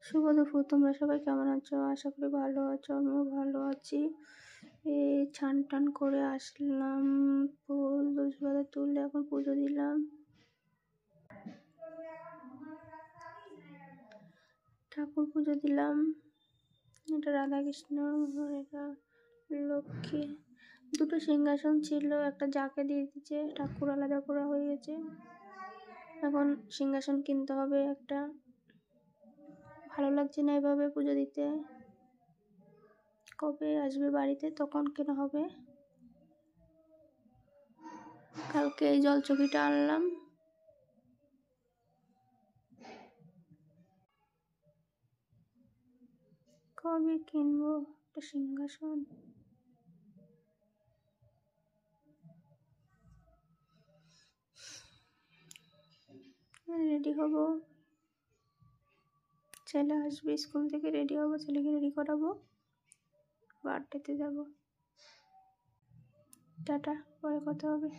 শুভ দুপুর, তোমরা সবাই কেমন আছো? আশা করি ভালো আছো, আমিও ভালো আছি। এই ছান টান করে আসলাম, ফুল তুলসী পাতা তুললে এখন পুজো দিলাম, ঠাকুর পুজো দিলাম। এটা রাধাকৃষ্ণ, এটা লক্ষ্মী। দুটো সিংহাসন ছিল, একটা যাকে দিয়ে দিচ্ছে, ঠাকুর আলাদা করা হয়ে গেছে। এখন সিংহাসন কিনতে হবে একটা, ভালো লাগছে না এভাবে পুজো দিতে। কবে আসবে বাড়িতে তখন কেনা হবে। কালকে এই জলচকিটা আনলাম, কবে কিনবো একটা সিংহাসন। রেডি হব, ছেলে আসবে স্কুল থেকে, রেডি হবো, ছেলেকে রেডি করাবো, বার্থডেতে যাবো। টাটা, পরে কথা হবে।